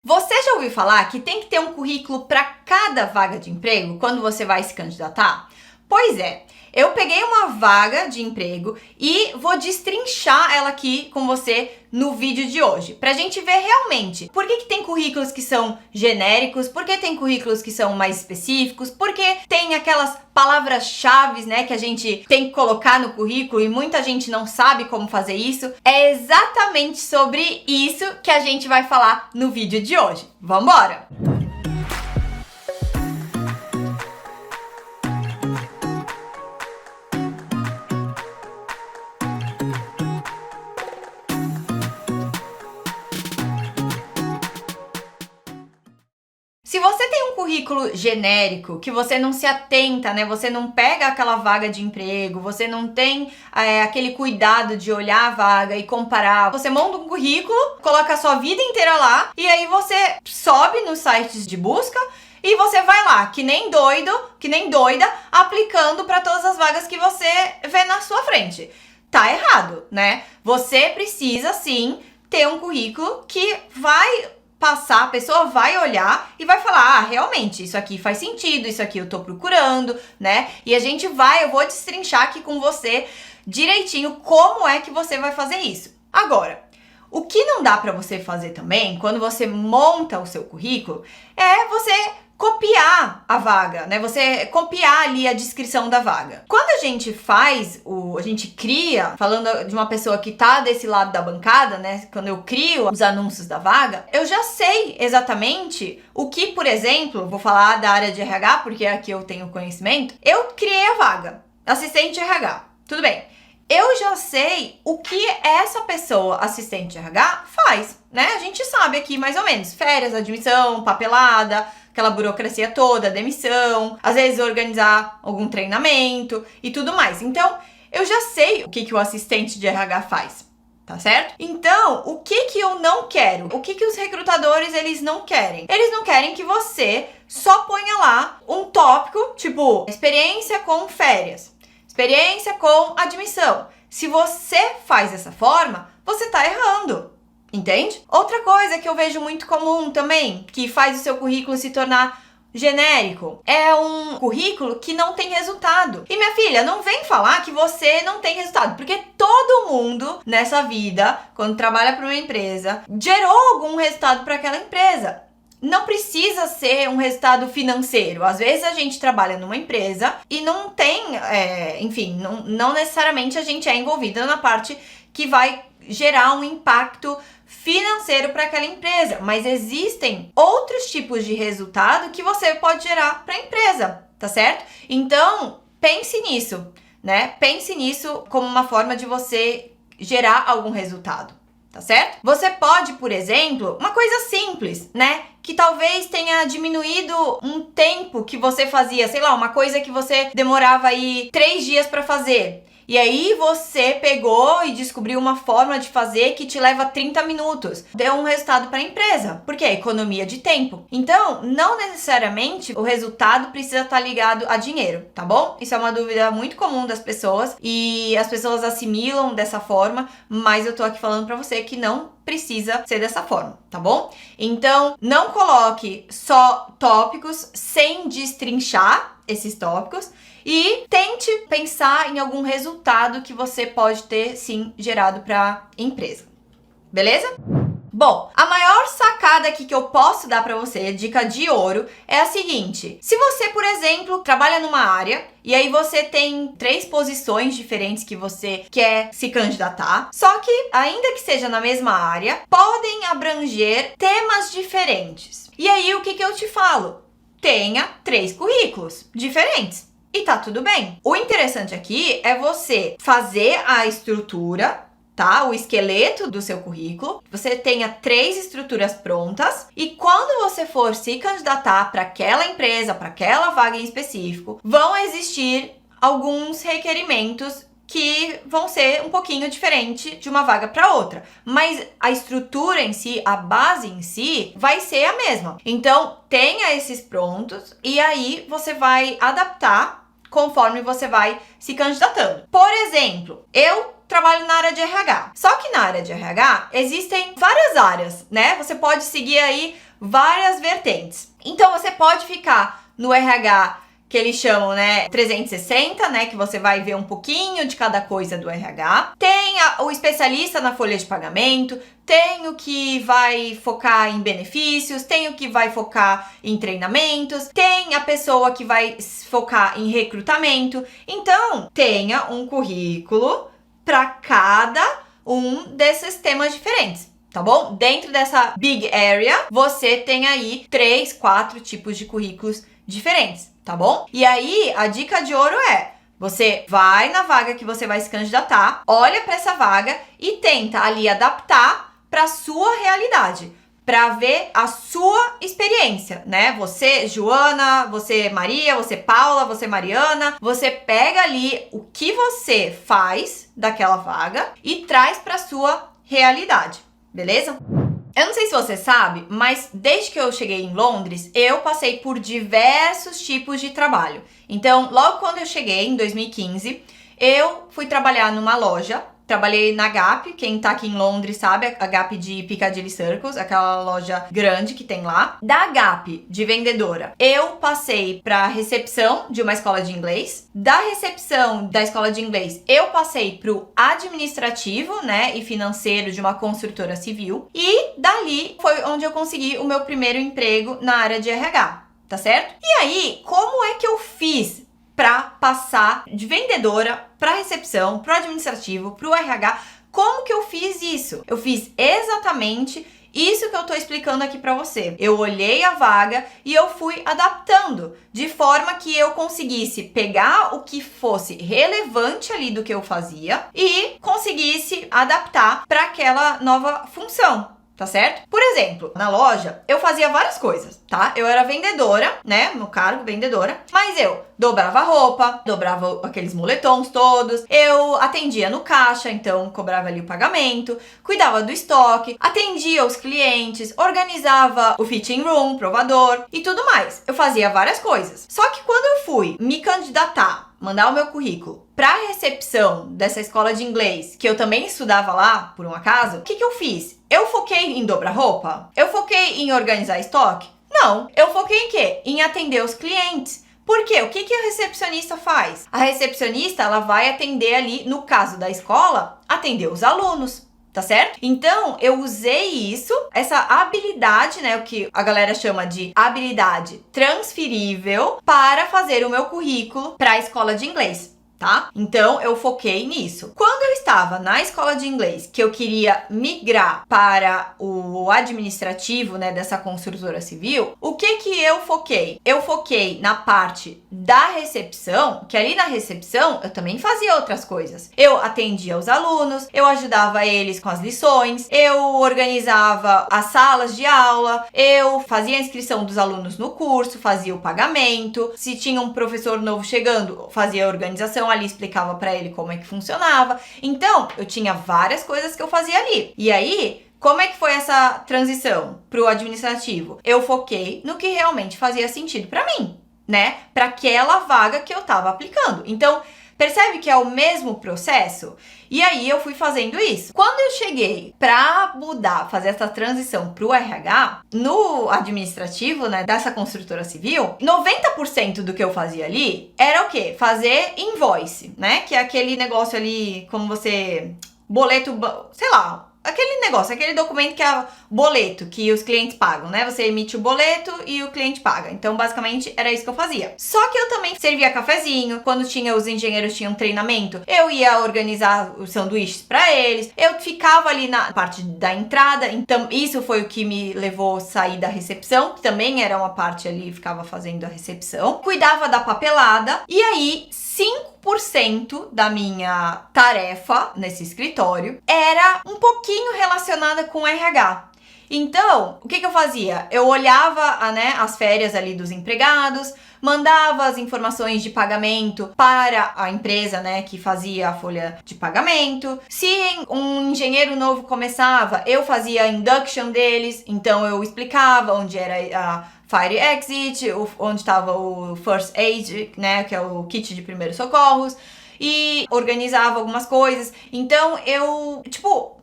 Você já ouviu falar que tem que ter um currículo para cada vaga de emprego quando você vai se candidatar? Pois é, eu peguei uma vaga de emprego e vou destrinchar ela aqui com você no vídeo de hoje, pra gente ver realmente por que tem currículos que são genéricos, por que tem currículos que são mais específicos, por que tem aquelas palavras-chave, né, que a gente tem que colocar no currículo e muita gente não sabe como fazer isso. É exatamente sobre isso que a gente vai falar no vídeo de hoje. Vambora! Se você tem um currículo genérico, que você não se atenta, né? Você não pega aquela vaga de emprego, você não tem aquele cuidado de olhar a vaga e comparar. Você monta um currículo, coloca a sua vida inteira lá e aí você sobe nos sites de busca e você vai lá, que nem doido, que nem doida, aplicando para todas as vagas que você vê na sua frente. Tá errado, né? Você precisa sim ter um currículo que vai passar, a pessoa vai olhar e vai falar, realmente, isso aqui faz sentido, isso aqui eu tô procurando, né? E eu vou destrinchar aqui com você direitinho como é que você vai fazer isso. Agora, o que não dá pra você fazer também, quando você monta o seu currículo, é você copiar a vaga, né? Você copiar ali a descrição da vaga. Quando a gente a gente cria, falando de uma pessoa que tá desse lado da bancada, né? Quando eu crio os anúncios da vaga, eu já sei exatamente o que, por exemplo, vou falar da área de RH, porque aqui eu tenho conhecimento, eu criei a vaga, assistente de RH, tudo bem. Eu já sei o que essa pessoa, assistente de RH, faz, né? A gente sabe aqui mais ou menos, férias, admissão, papelada, aquela burocracia toda, demissão, às vezes organizar algum treinamento e tudo mais. Então, eu já sei o que o assistente de RH faz, tá certo? Então, o que eu não quero? O que os recrutadores, eles não querem? Eles não querem que você só ponha lá um tópico, tipo, experiência com férias, experiência com admissão. Se você faz dessa forma, você tá errando. Entende? Outra coisa que eu vejo muito comum também, que faz o seu currículo se tornar genérico, é um currículo que não tem resultado. E minha filha, não vem falar que você não tem resultado, porque todo mundo nessa vida, quando trabalha para uma empresa, gerou algum resultado para aquela empresa. Não precisa ser um resultado financeiro. Às vezes a gente trabalha numa empresa e não tem, não necessariamente a gente é envolvida na parte que vai gerar um impacto financeiro para aquela empresa, mas existem outros tipos de resultado que você pode gerar para a empresa, tá certo? Então, pense nisso, né? Pense nisso como uma forma de você gerar algum resultado, tá certo? Você pode, por exemplo, uma coisa simples, né? Que talvez tenha diminuído um tempo que você fazia, sei lá, uma coisa que você demorava aí 3 dias para fazer. E aí você pegou e descobriu uma forma de fazer que te leva 30 minutos. Deu um resultado para a empresa. Por quê? Economia de tempo. Então, não necessariamente o resultado precisa estar ligado a dinheiro, tá bom? Isso é uma dúvida muito comum das pessoas e as pessoas assimilam dessa forma, mas eu tô aqui falando para você que não precisa ser dessa forma, tá bom? Então, não coloque só tópicos sem destrinchar esses tópicos e tente pensar em algum resultado que você pode ter, sim, gerado para a empresa. Beleza? Bom, a maior sacada aqui que eu posso dar para você, dica de ouro, é a seguinte. Se você, por exemplo, trabalha numa área e aí você tem 3 posições diferentes que você quer se candidatar, só que, ainda que seja na mesma área, podem abranger temas diferentes. E aí, o que eu te falo? Tenha 3 currículos diferentes. E tá tudo bem. O interessante aqui é você fazer a estrutura, tá? O esqueleto do seu currículo. Você tenha 3 estruturas prontas e quando você for se candidatar para aquela empresa, para aquela vaga em específico, vão existir alguns requerimentos que vão ser um pouquinho diferente de uma vaga para outra, mas a estrutura em si, a base em si, vai ser a mesma. Então, tenha esses prontos e aí você vai adaptar conforme você vai se candidatando. Por exemplo, eu trabalho na área de RH. Só que na área de RH existem várias áreas, né? Você pode seguir aí várias vertentes. Então você pode ficar no RH que eles chamam, né, 360, né, que você vai ver um pouquinho de cada coisa do RH. Tem o especialista na folha de pagamento, tem o que vai focar em benefícios, tem o que vai focar em treinamentos, tem a pessoa que vai focar em recrutamento. Então, tenha um currículo para cada um desses temas diferentes. Tá bom? Dentro dessa big area, você tem aí 3, 4 tipos de currículos diferentes, tá bom? E aí, a dica de ouro é: você vai na vaga que você vai se candidatar, olha para essa vaga e tenta ali adaptar para sua realidade, para ver a sua experiência, né? Você, Joana, você, Maria, você, Paula, você, Mariana, você pega ali o que você faz daquela vaga e traz para sua realidade, beleza? Eu não sei se você sabe, mas desde que eu cheguei em Londres, eu passei por diversos tipos de trabalho. Então, logo quando eu cheguei, em 2015, eu fui trabalhar numa loja. Trabalhei na Gap, quem tá aqui em Londres sabe, a Gap de Piccadilly Circus, aquela loja grande que tem lá. Da Gap, de vendedora, eu passei pra recepção de uma escola de inglês. Da recepção da escola de inglês, eu passei pro administrativo, né, e financeiro de uma construtora civil. E dali foi onde eu consegui o meu primeiro emprego na área de RH, tá certo? E aí, como é que eu fiz para passar de vendedora para recepção, para administrativo, para o RH? Como que eu fiz isso? Eu fiz exatamente isso que eu tô explicando aqui para você. Eu olhei a vaga e eu fui adaptando de forma que eu conseguisse pegar o que fosse relevante ali do que eu fazia e conseguisse adaptar para aquela nova função. Tá certo? Por exemplo, na loja, eu fazia várias coisas, tá? Eu era vendedora, né? No cargo, vendedora. Mas eu dobrava roupa, dobrava aqueles moletons todos. Eu atendia no caixa, então cobrava ali o pagamento. Cuidava do estoque, atendia os clientes, organizava o fitting room, provador e tudo mais. Eu fazia várias coisas. Só que quando eu fui me candidatar, mandar o meu currículo para a recepção dessa escola de inglês, que eu também estudava lá, por um acaso, o que eu fiz? Eu foquei em dobrar roupa? Eu foquei em organizar estoque? Não. Eu foquei em quê? Em atender os clientes. Por quê? O que a recepcionista faz? A recepcionista, ela vai atender ali, no caso da escola, atender os alunos. Tá certo? Então, eu usei isso, essa habilidade, né, o que a galera chama de habilidade transferível, para fazer o meu currículo para a escola de inglês. Tá? Então, eu foquei nisso. Quando eu estava na escola de inglês, que eu queria migrar para o administrativo, né, dessa construtora civil, o que eu foquei? Eu foquei na parte da recepção, que ali na recepção eu também fazia outras coisas. Eu atendia os alunos, eu ajudava eles com as lições, eu organizava as salas de aula, eu fazia a inscrição dos alunos no curso, fazia o pagamento, se tinha um professor novo chegando, fazia a organização ali, explicava pra ele como é que funcionava. Então, eu tinha várias coisas que eu fazia ali. E aí, como é que foi essa transição pro administrativo? Eu foquei no que realmente fazia sentido pra mim, né? Pra aquela vaga que eu tava aplicando. Então, percebe que é o mesmo processo? E aí eu fui fazendo isso. Quando eu cheguei pra mudar, fazer essa transição pro RH, no administrativo, né, dessa construtora civil, 90% do que eu fazia ali era o quê? Fazer invoice, né? Que é aquele negócio ali, como você... boleto, sei lá... aquele negócio, aquele documento que é boleto, que os clientes pagam, né? Você emite o boleto e o cliente paga. Então, basicamente, era isso que eu fazia. Só que eu também servia cafezinho. Quando tinha os engenheiros tinham treinamento, eu ia organizar os sanduíches para eles. Eu ficava ali na parte da entrada. Então, isso foi o que me levou a sair da recepção, que também era uma parte ali, ficava fazendo a recepção. Cuidava da papelada. E aí, 5% da minha tarefa nesse escritório era um pouquinho relacionada com RH. Então, o que eu fazia? Eu olhava, né, as férias ali dos empregados, mandava as informações de pagamento para a empresa, né, que fazia a folha de pagamento. Se um engenheiro novo começava, eu fazia a induction deles, então eu explicava onde era a Fire Exit, onde estava o First Aid, né, que é o kit de primeiros socorros. e organizava algumas coisas. Então eu, tipo,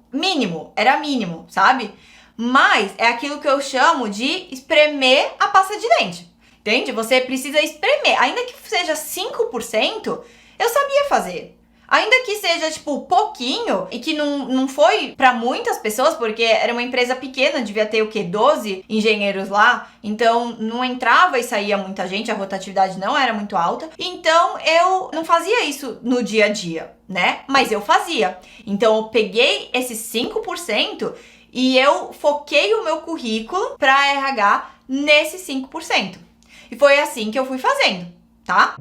era mínimo, sabe? Mas é aquilo que eu chamo de espremer a pasta de dente. Entende? Você precisa espremer. Ainda que seja 5%, eu sabia fazer. Ainda que seja, tipo, pouquinho, e que não foi pra muitas pessoas, porque era uma empresa pequena, devia ter o quê? 12 engenheiros lá, então não entrava e saía muita gente, a rotatividade não era muito alta, então eu não fazia isso no dia a dia, né? Mas eu fazia. Então eu peguei esses 5% e eu foquei o meu currículo pra RH nesses 5%. E foi assim que eu fui fazendo, tá?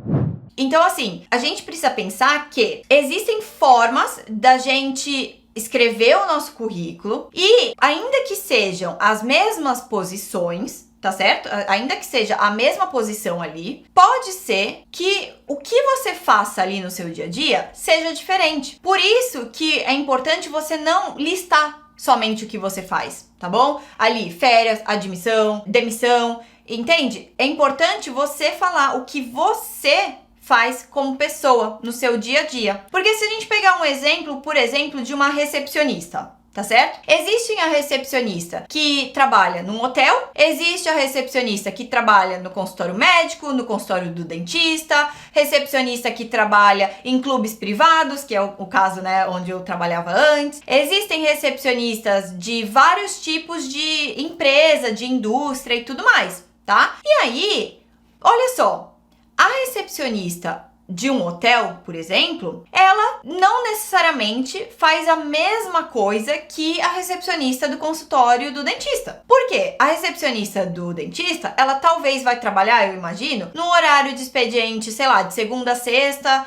Então, assim, a gente precisa pensar que existem formas da gente escrever o nosso currículo e, ainda que sejam as mesmas posições, tá certo? Ainda que seja a mesma posição ali, pode ser que o que você faça ali no seu dia a dia seja diferente. Por isso que é importante você não listar somente o que você faz, tá bom? Ali, férias, admissão, demissão, entende? É importante você falar o que você faz como pessoa no seu dia a dia. Porque se a gente pegar um exemplo, por exemplo, de uma recepcionista, tá certo? Existe a recepcionista que trabalha num hotel, existe a recepcionista que trabalha no consultório médico, no consultório do dentista, recepcionista que trabalha em clubes privados, que é o caso, né, onde eu trabalhava antes. Existem recepcionistas de vários tipos de empresa, de indústria e tudo mais, tá? E aí, olha só, a recepcionista de um hotel, por exemplo, ela não necessariamente faz a mesma coisa que a recepcionista do consultório do dentista. Por quê? A recepcionista do dentista, ela talvez vai trabalhar, eu imagino, no horário de expediente, sei lá, de segunda a sexta,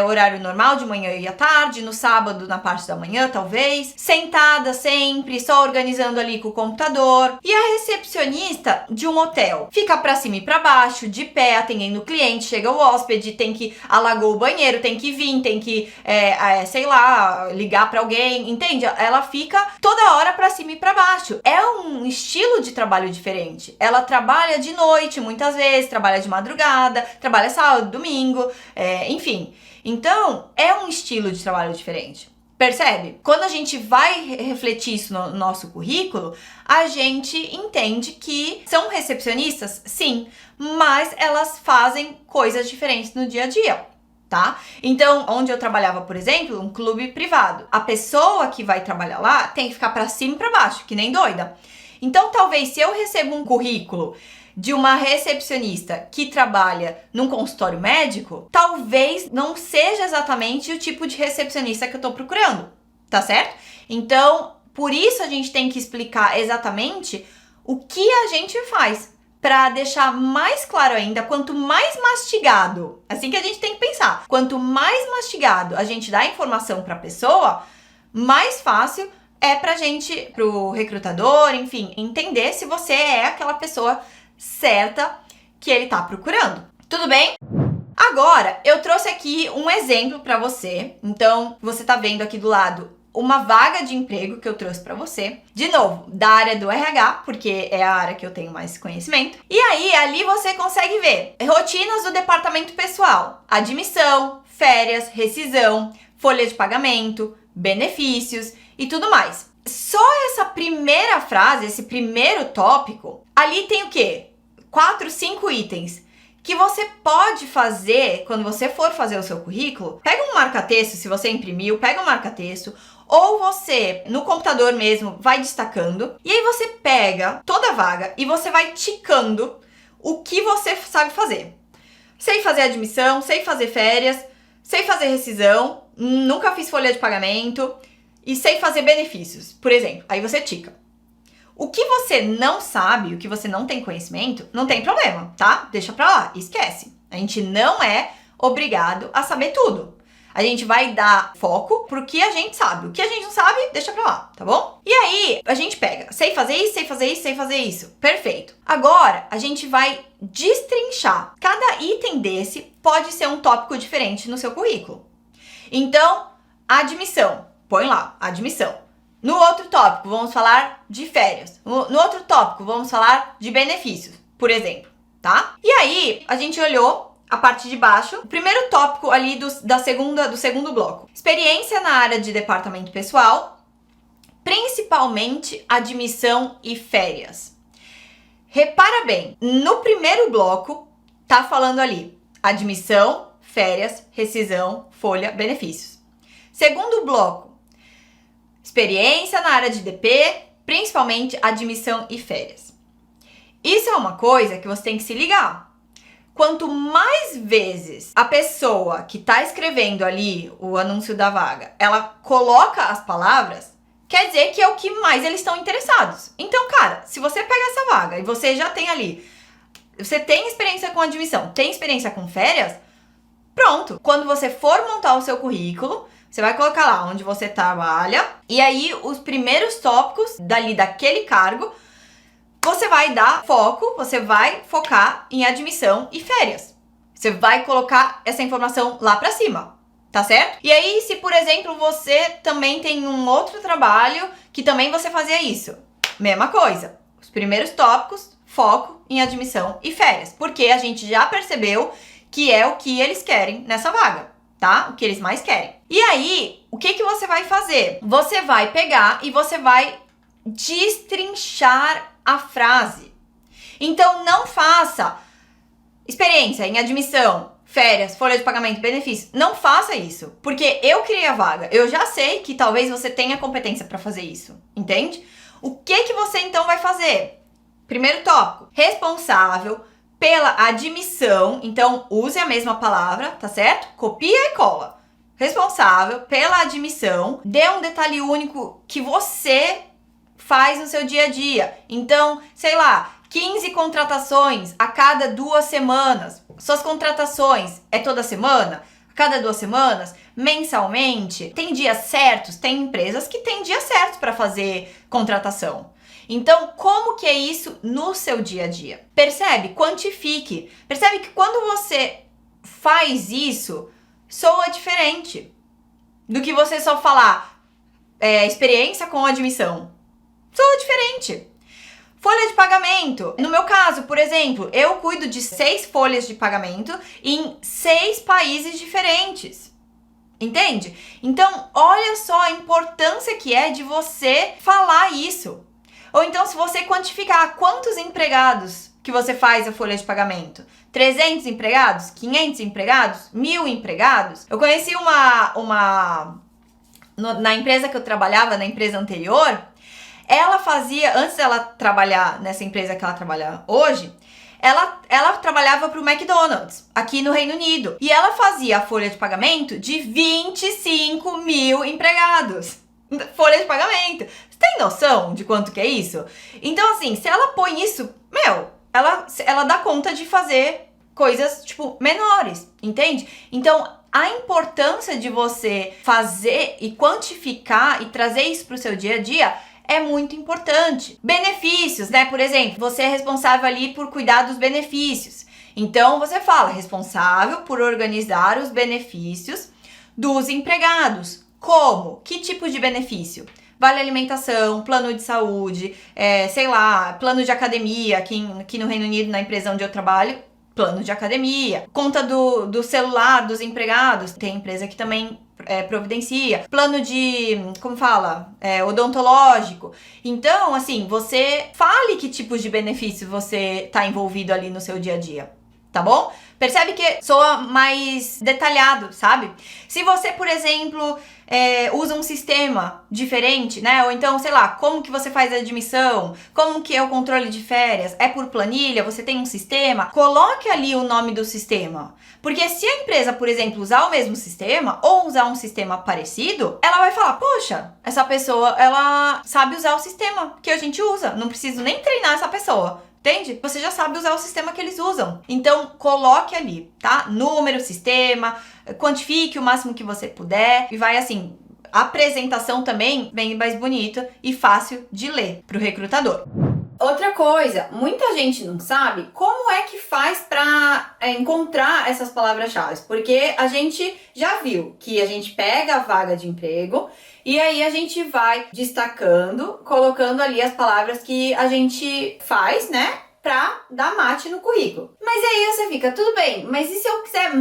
horário normal, de manhã e à tarde, no sábado, na parte da manhã, talvez, sentada sempre, só organizando ali com o computador. E a recepcionista de um hotel fica pra cima e pra baixo, de pé, atendendo o cliente, chega o hóspede, tem que alagou o banheiro, tem que vir, tem que, sei lá, ligar pra alguém, entende? Ela fica toda hora pra cima e pra baixo. É um estilo de trabalho diferente. Ela trabalha de noite, muitas vezes, trabalha de madrugada, trabalha sábado, domingo, enfim. Então, é um estilo de trabalho diferente. Percebe? Quando a gente vai refletir isso no nosso currículo, a gente entende que são recepcionistas, sim, mas elas fazem coisas diferentes no dia a dia, tá? Então, onde eu trabalhava, por exemplo, um clube privado, a pessoa que vai trabalhar lá tem que ficar pra cima e pra baixo, que nem doida. Então, talvez se eu recebo um currículo de uma recepcionista que trabalha num consultório médico, talvez não seja exatamente o tipo de recepcionista que eu tô procurando, tá certo? Então, por isso a gente tem que explicar exatamente o que a gente faz, para deixar mais claro ainda, quanto mais mastigado, assim que a gente tem que pensar, quanto mais mastigado a gente dá informação para a pessoa, mais fácil é pra gente, pro recrutador, enfim, entender se você é aquela pessoa certa que ele tá procurando. Tudo bem? Agora, eu trouxe aqui um exemplo para você. Então, você tá vendo aqui do lado uma vaga de emprego que eu trouxe para você. De novo, da área do RH, porque é a área que eu tenho mais conhecimento. E aí, ali você consegue ver rotinas do departamento pessoal, admissão, férias, rescisão, folha de pagamento, benefícios e tudo mais. Só essa primeira frase, esse primeiro tópico, ali tem o quê? 4, 5 itens que você pode fazer quando você for fazer o seu currículo. Pega um marca-texto, se você imprimiu, pega um marca-texto, ou você, no computador mesmo, vai destacando, e aí você pega toda a vaga e você vai ticando o que você sabe fazer. Sei fazer admissão, sei fazer férias, sei fazer rescisão, nunca fiz folha de pagamento, e sei fazer benefícios, por exemplo. Aí você tica. O que você não sabe, o que você não tem conhecimento, não tem problema, tá? Deixa pra lá, esquece. A gente não é obrigado a saber tudo. A gente vai dar foco pro que a gente sabe. O que a gente não sabe, deixa pra lá, tá bom? E aí, a gente pega, sei fazer isso, sei fazer isso, sei fazer isso. Perfeito. Agora, a gente vai destrinchar. Cada item desse pode ser um tópico diferente no seu currículo. Então, admissão. Põe lá, admissão. No outro tópico, vamos falar de férias. No outro tópico, vamos falar de benefícios, por exemplo, tá? E aí, a gente olhou a parte de baixo, o primeiro tópico ali do segundo bloco. Experiência na área de departamento pessoal, principalmente admissão e férias. Repara bem, no primeiro bloco tá falando ali admissão, férias, rescisão, folha, benefícios. Segundo bloco, experiência na área de DP, principalmente admissão e férias. Isso é uma coisa que você tem que se ligar. Quanto mais vezes a pessoa que está escrevendo ali o anúncio da vaga, ela coloca as palavras, quer dizer que é o que mais eles estão interessados. Então, cara, se você pega essa vaga e você já tem ali, você tem experiência com admissão, tem experiência com férias, pronto. Quando você for montar o seu currículo, você vai colocar lá onde você trabalha e aí os primeiros tópicos dali daquele cargo, você vai dar foco, você vai focar em admissão e férias. Você vai colocar essa informação lá pra cima, tá certo? E aí, se por exemplo você também tem um outro trabalho que também você fazia isso, mesma coisa. Os primeiros tópicos, foco em admissão e férias, porque a gente já percebeu que é o que eles querem nessa vaga, tá? O que eles mais querem. E aí, o que você vai fazer? Você vai pegar e você vai destrinchar a frase. Então, não faça experiência em admissão, férias, folha de pagamento, benefício. Não faça isso, porque eu criei a vaga. Eu já sei que talvez você tenha competência para fazer isso, entende? O que você então vai fazer? Primeiro tópico, responsável pela admissão. Então, use a mesma palavra, tá certo? Copia e cola. Responsável pela admissão. Dê um detalhe único que você faz no seu dia a dia. Então, sei lá, 15 contratações a cada 2 semanas. Suas contratações é toda semana? A cada 2 semanas? Mensalmente? Tem dias certos? Tem empresas que têm dias certos para fazer contratação. Então, como que é isso no seu dia a dia? Percebe? Quantifique. Percebe que quando você faz isso, soa diferente do que você só falar experiência com admissão. Soa diferente. Folha de pagamento. No meu caso, por exemplo, eu cuido de 6 folhas de pagamento em 6 países diferentes. Entende? Então, olha só a importância que é de você falar isso. Ou então, se você quantificar quantos empregados que você faz a folha de pagamento. 300 empregados? 500 empregados? 1000 empregados? Eu conheci na empresa que eu trabalhava, na empresa anterior, ela fazia, antes dela trabalhar nessa empresa que ela trabalha hoje, ela trabalhava para o McDonald's, aqui no Reino Unido. E ela fazia a folha de pagamento de 25 mil empregados. Folha de pagamento. Você tem noção de quanto que é isso? Então, assim, se ela põe isso, ela dá conta de fazer coisas, tipo, menores, entende? Então, a importância de você fazer e quantificar e trazer isso para o seu dia a dia é muito importante. Benefícios, né? Por exemplo, você é responsável ali por cuidar dos benefícios. Então, você fala responsável por organizar os benefícios dos empregados. Como? Que tipo de benefício? Vale alimentação, plano de saúde, plano de academia, aqui no Reino Unido, na empresa onde eu trabalho, plano de academia, conta do celular dos empregados, tem empresa que também providencia, plano de, odontológico. Então, assim, você fale que tipos de benefício você está envolvido ali no seu dia a dia, tá bom? Percebe que soa mais detalhado, sabe? Se você, por exemplo, usa um sistema diferente, né? Ou então, sei lá, como que você faz a admissão? Como que é o controle de férias? É por planilha? Você tem um sistema? Coloque ali o nome do sistema. Porque se a empresa, por exemplo, usar o mesmo sistema ou usar um sistema parecido, ela vai falar, poxa, essa pessoa, ela sabe usar o sistema que a gente usa. Não preciso nem treinar essa pessoa. Entende? Você já sabe usar o sistema que eles usam. Então, coloque ali, tá? Número, sistema, quantifique o máximo que você puder e vai assim, a apresentação também bem mais bonita e fácil de ler pro recrutador. Outra coisa, muita gente não sabe como é que faz para encontrar essas palavras-chave, porque a gente já viu que a gente pega a vaga de emprego e aí a gente vai destacando, colocando ali as palavras que a gente faz, né? pra dar match no currículo. Mas aí você fica, tudo bem, mas e se eu quiser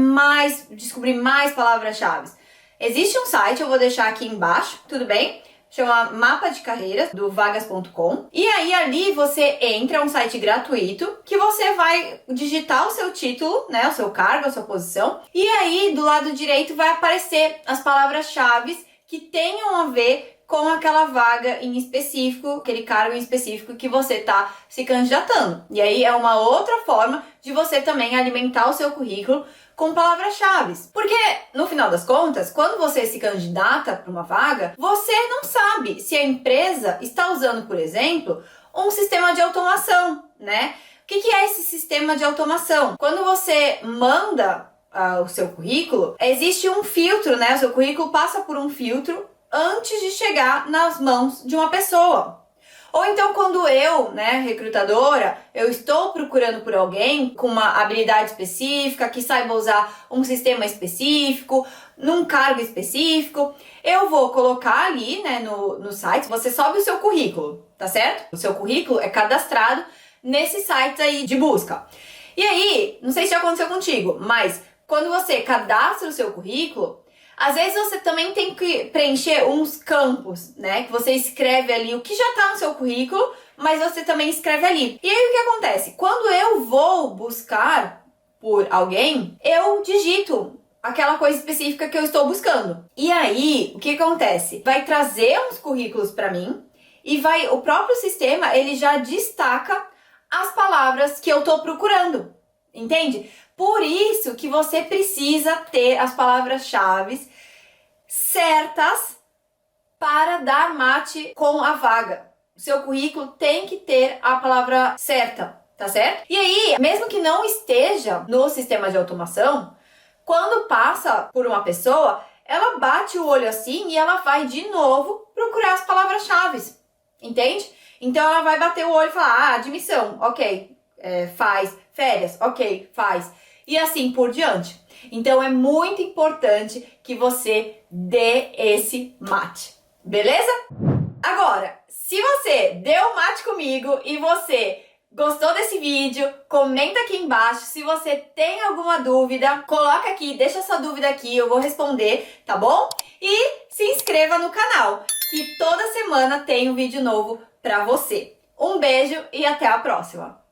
descobrir mais palavras-chave? Existe um site, eu vou deixar aqui embaixo, tudo bem? Chama Mapa de Carreiras, do vagas.com. E aí ali você entra, é um site gratuito, que você vai digitar o seu título, né, o seu cargo, a sua posição. E aí do lado direito vai aparecer as palavras-chave que tenham a ver com aquela vaga em específico, aquele cargo em específico que você está se candidatando. E aí é uma outra forma de você também alimentar o seu currículo com palavras-chave. Porque, no final das contas, quando você se candidata para uma vaga, você não sabe se a empresa está usando, por exemplo, um sistema de automação, né? O que é esse sistema de automação? Quando você manda o seu currículo, existe um filtro, né? O seu currículo passa por um filtro antes de chegar nas mãos de uma pessoa. Ou então quando eu, né, recrutadora, eu estou procurando por alguém com uma habilidade específica, que saiba usar um sistema específico, num cargo específico, eu vou colocar ali, né, no site, você sobe o seu currículo, tá certo? O seu currículo é cadastrado nesse site aí de busca. E aí, não sei se já aconteceu contigo, mas quando você cadastra o seu currículo, às vezes você também tem que preencher uns campos, né? Que você escreve ali o que já tá no seu currículo, mas você também escreve ali. E aí o que acontece? Quando eu vou buscar por alguém, eu digito aquela coisa específica que eu estou buscando. E aí, o que acontece? Vai trazer uns currículos para mim e o próprio sistema, ele já destaca as palavras que eu tô procurando. Entende? Por isso que você precisa ter as palavras-chave certas para dar match com a vaga. O seu currículo tem que ter a palavra certa, tá certo? E aí, mesmo que não esteja no sistema de automação, quando passa por uma pessoa, ela bate o olho assim e ela vai de novo procurar as palavras-chave, entende? Então ela vai bater o olho e falar, admissão, ok, faz, férias, ok, faz. E assim por diante. Então é muito importante que você dê esse match, beleza? Agora, se você deu match comigo e você gostou desse vídeo, comenta aqui embaixo. Se você tem alguma dúvida, coloca aqui, deixa sua dúvida aqui, eu vou responder, tá bom? E se inscreva no canal, que toda semana tem um vídeo novo pra você. Um beijo e até a próxima!